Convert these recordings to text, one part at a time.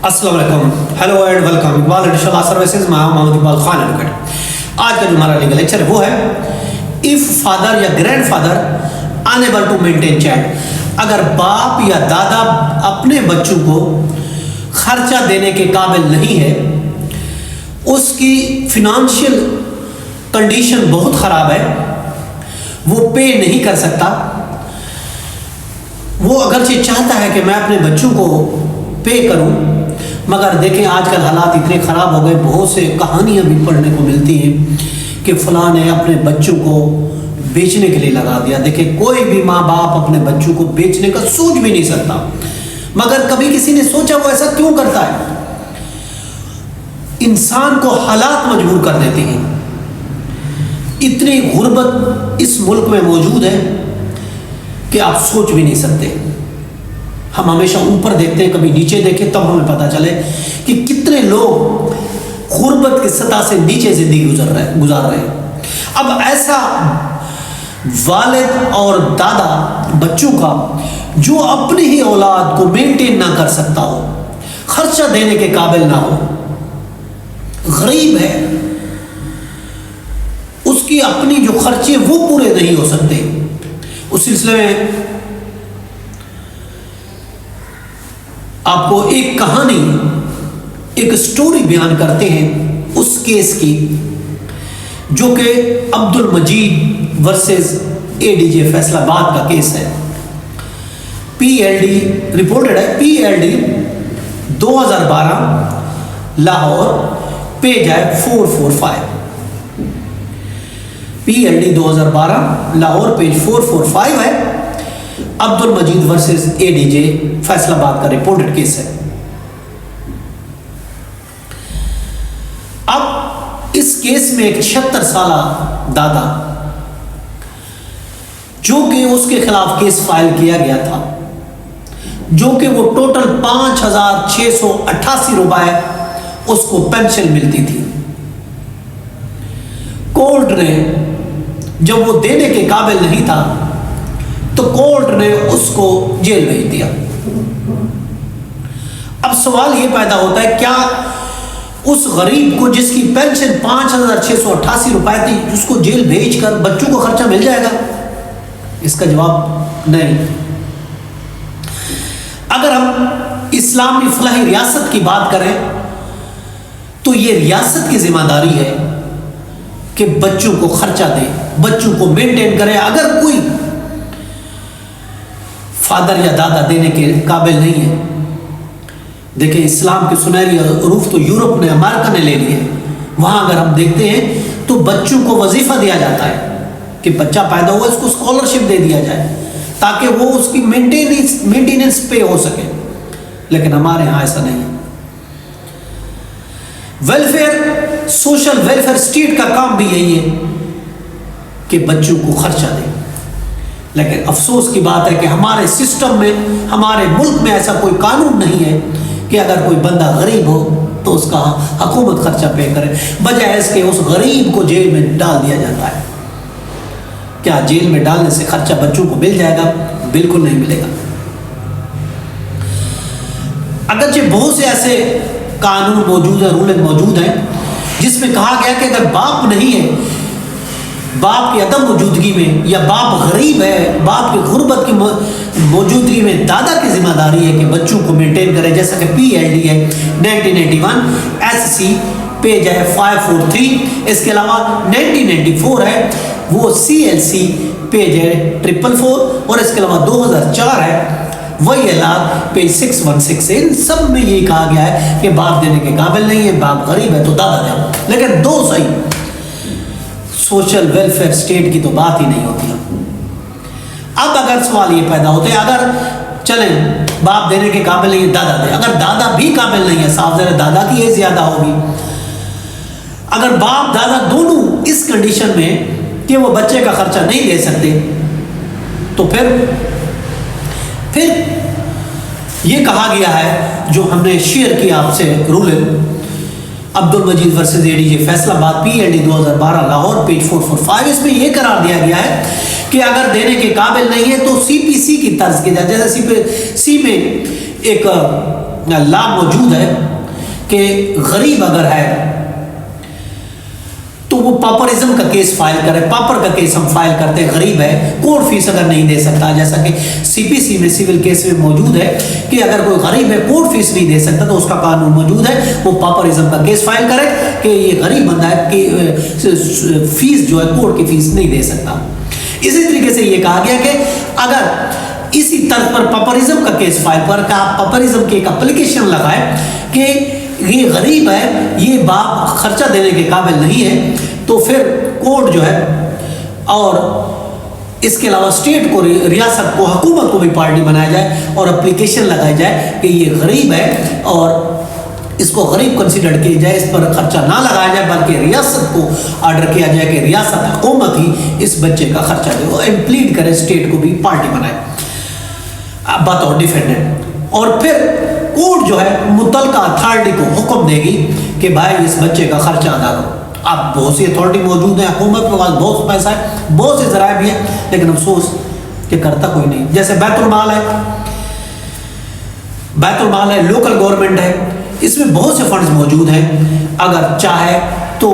अस्सलाम वालेकुम, hello and welcome. Iqbal additional law services, मैं मोहम्मद इकबाल खान एडवोकेट। आज का जो हमारा लीगल लेक्चर है वो है इफ फादर या grandfather unable to maintain child. अगर बाप या दादा अपने बच्चों को खर्चा देने के काबिल नहीं है, उसकी फिनेंशियल कंडीशन बहुत ख़राब है, वो पे नहीं कर सकता, वो अगरचे चाहता है कि मैं अपने बच्चों को पे करूं, मगर देखें आजकल हालात इतने ख़राब हो गए, बहुत से कहानियां भी पढ़ने को मिलती हैं कि फलां ने अपने बच्चों को बेचने के लिए लगा दिया। देखें कोई भी माँ बाप अपने बच्चों को बेचने का सोच भी नहीं सकता, मगर कभी किसी ने सोचा वो ऐसा क्यों करता है? इंसान को हालात मजबूर कर देते हैं। इतनी गुर्बत इस मुल्क में मौजूद है कि आप सोच भी नहीं सकते। हम हमेशा ऊपर देखते हैं, कभी नीचे देखें तब हमें पता चले कि कितने लोग गुर्बत की सतह से नीचे जिंदगी गुजार रहे हैं। अब ऐसा वालिद और दादा बच्चों का जो अपनी ही औलाद को मेंटेन ना कर सकता हो, खर्चा देने के काबिल ना हो, गरीब है, उसकी अपनी जो खर्चे वो पूरे नहीं हो सकते, उस सिलसिले में आपको एक कहानी, एक स्टोरी बयान करते हैं उस केस की जो कि अब्दुल मजीद वर्सेस एडीजे फैसलाबाद का केस है। पीएलडी रिपोर्टेड है, पीएलडी 2012 लाहौर, पेज है 445। पीएलडी 2012 लाहौर, पेज 445 है। अब्दुल मजीद वर्सेस एडीजे फैसलाबाद का रिपोर्टेड केस है। अब इस केस में एक 76 साल दादा, जो कि उसके खिलाफ केस फाइल किया गया था, जो कि वो टोटल 5,688 रुपए उसको पेंशन मिलती थी, कोर्ट ने जब वो देने के काबिल नहीं था तो कोर्ट ने उसको जेल भेज दिया। अब सवाल ये पैदा होता है, क्या उस गरीब को जिसकी पेंशन 5,688 रुपए थी, उसको जेल भेजकर बच्चों को खर्चा मिल जाएगा? इसका जवाब नहीं। अगर हम इस्लामी फलाही रियासत की बात करें तो ये रियासत की जिम्मेदारी है कि बच्चों को खर्चा दे, बच्चों को मेंटेन करे। अगर कोई फादर या दादा देने के काबिल नहीं है, देखिए इस्लाम की सुनहरी रूफ तो यूरोप ने, अमेरिका ने ले ली है। वहाँ अगर हम देखते हैं तो बच्चों को वजीफा दिया जाता है कि बच्चा पैदा हुआ, इसको स्कॉलरशिप दे दिया जाए ताकि वो उसकी मेंटेनेंस पे हो सके। लेकिन हमारे यहाँ ऐसा नहीं है। वेलफेयर, सोशल वेलफेयर स्टेट का काम भी यही है कि बच्चों को खर्चा दे। लेकिन अफसोस की बात है कि हमारे सिस्टम में, हमारे मुल्क में ऐसा कोई कानून नहीं है कि अगर कोई बंदा गरीब हो तो उसका हुकूमत खर्चा पे करे, बजाय इसके उस गरीब को जेल में डाल दिया जाता है। क्या जेल में डालने से खर्चा बच्चों को मिल जाएगा? बिल्कुल नहीं मिलेगा। अगरचे बहुत से ऐसे कानून मौजूद है, रूलिंग मौजूद है, जिसमें कहा गया कि अगर बाप नहीं है, बाप की अदम मौजूदगी में, या बाप गरीब है, बाप की गुर्बत की मौजूदगी में दादा की जिम्मेदारी है कि बच्चों को मेंटेन करे, जैसा कि पीएलडी है 1981, एससी पेज है 543। इसके अलावा 1994 है वो सीएलसी पेज है 444, और इसके अलावा 2004 है वही ऐलान पेज 616 है। इन सब में ये कहा गया है कि बाप देने के काबिल नहीं है, बाप गरीब है तो दादा दे। लेकिन दो सही सोशल वेलफेयर स्टेट की तो बात ही नहीं होती है। अब अगर सवाल ये पैदा होते हैं, अगर चलें बाप देने के काबिल नहीं है, दादा दे, अगर दादा भी काबिल नहीं है, साफ ज़रा दादा की एज ज़्यादा होगी, अगर बाप दादा दोनों इस कंडीशन में कि वो बच्चे का खर्चा नहीं दे सकते, तो फिर ये कहा गया है, जो हमने शेयर किया आपसे ruling, Abdul Majeed versus ADJ Faisalabad, PLD 2012 Lahore, page 445। इसमें यह करार दिया गया है कि अगर देने के काबिल नहीं है तो सीपीसी की तर्ज की जाए। जैसे सीपीसी में एक ला मौजूद है कि गरीब अगर है तो वो पापरिज्म का केस फाइल करे। पापर का केस हम फाइल करते हैं, गरीब है, कोर्ट फीस अगर नहीं दे सकता, जैसा कि सीपीसी में सिविल केस में मौजूद है कि अगर कोई गरीब है कोर्ट फीस नहीं दे सकता तो उसका कानून मौजूद है, वो पापरिज्म का केस फाइल करे कि ये गरीब बंदा है कि फीस जो है कोर्ट की फीस नहीं दे सकता। इसी तरीके से ये कहा गया कि अगर इसी तर्ज पर पापरिज्म का केस फाइल पर पापरिज्म की एक एप्लीकेशन लगाए कि ये गरीब है, ये बाप खर्चा देने के काबिल नहीं है, तो फिर कोर्ट जो है और इसके अलावा स्टेट को, रियासत को, हुकूमत को भी पार्टी बनाया जाए और एप्लीकेशन लगाई जाए कि ये गरीब है और इसको गरीब कंसिडर किया जाए, इस पर खर्चा ना लगाया जाए, बल्कि रियासत को ऑर्डर किया जाए कि रियासत, हुकूमत ही इस बच्चे का खर्चा दे, वो इम्प्लीड करे, स्टेट को भी पार्टी बनाए बतौर डिफेंडेंट। और फिर कोर्ट जो है मुतलका अथॉरिटी को हुक्म देगी कि भाई इस बच्चे का खर्चा अदा करो। अब बहुत सी अथॉरिटी मौजूद है, हुकूमत के पास बहुत पैसा है, बहुत से जराए भी है, लेकिन अफसोस कि करता कोई नहीं। जैसे बैतुल माल है, लोकल गवर्नमेंट है, इसमें बहुत से फंड्स मौजूद हैं, अगर चाहे तो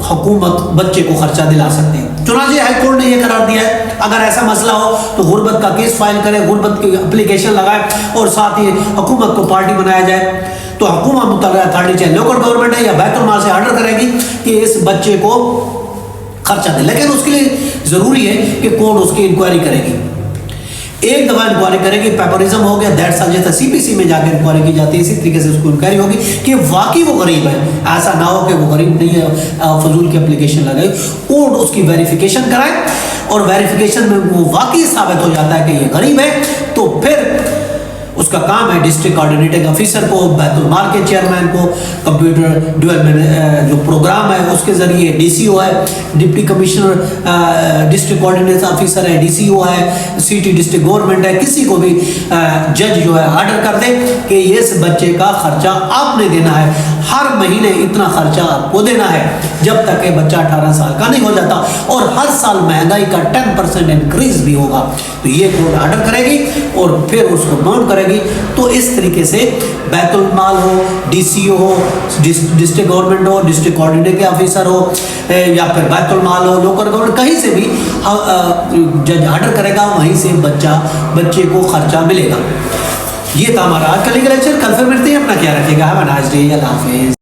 हुकूमत बच्चे को खर्चा दिला सकते हैं। चुनांचे हाई कोर्ट ने यह करार दिया है अगर ऐसा मसला हो तो गुर्बत का केस फाइल करें, गुर्बत की एप्लीकेशन लगाए और साथ ही हुकूमत को पार्टी बनाया जाए, तो हुकूमत मुतल्लिक़ अथॉरिटी चाहे लोकल गवर्नमेंट है या बैतुल माल से ऑर्डर करेगी कि इस बच्चे को खर्चा दे। लेकिन उसके लिए ज़रूरी है कि कोर्ट उसकी इंक्वायरी करेगी, एक दफ़ा इंक्वायरी करेगी, पेपरिज्म हो गया, दैट्स ऑल, जैसे सीपीसी में जाकर इंक्वायरी की जाती है, इसी तरीके से उसको इंक्वायरी होगी कि वाकई वो गरीब है, ऐसा ना हो कि वो गरीब नहीं है, फजूल की एप्लीकेशन लगाई, कोर्ट उसकी वेरिफिकेशन कराए और वेरिफिकेशन में वो वाकई साबित हो जाता है कि ये गरीब है, तो फिर उसका काम है डिस्ट्रिक्ट कोऑर्डिनेटिंग ऑफिसर को, बैतुल माल के चेयरमैन को, कंप्यूटर डेवलपमेंट जो प्रोग्राम है उसके ज़रिए, डीसीओ है, deputy commissioner, district coordination officer है, डीसीओ है, सिटी डिस्ट्रिक्ट गवर्नमेंट है, किसी को भी जज जो है ऑर्डर कर दे कि इस बच्चे का खर्चा आपने देना है, हर महीने इतना खर्चा आपको देना है जब तक ये बच्चा 18 साल का नहीं हो जाता, और हर साल महंगाई का 10% इंक्रीज भी होगा, तो ये कोर्ट ऑर्डर करेगी और फिर उसको नोट करेगी। तो इस तरीके से बैतुल माल हो, डीसीओ हो, डिस्ट्रिक्ट गवर्नमेंट हो, डिस्ट्रिक्ट कोऑर्डिनेटिंग ऑफिसर हो, या फिर बैतुल माल हो, लोकल गवर्नमेंट, कहीं से भी जज ऑर्डर करेगा, वहीं से बच्चे को खर्चा मिलेगा। ये था हमारा आज का लीगल लेक्चर। कल फिर मिलते हैं, अपना ख्याल रखिएगा। हैव अ नाइस डे, अल्लाह हाफिज़।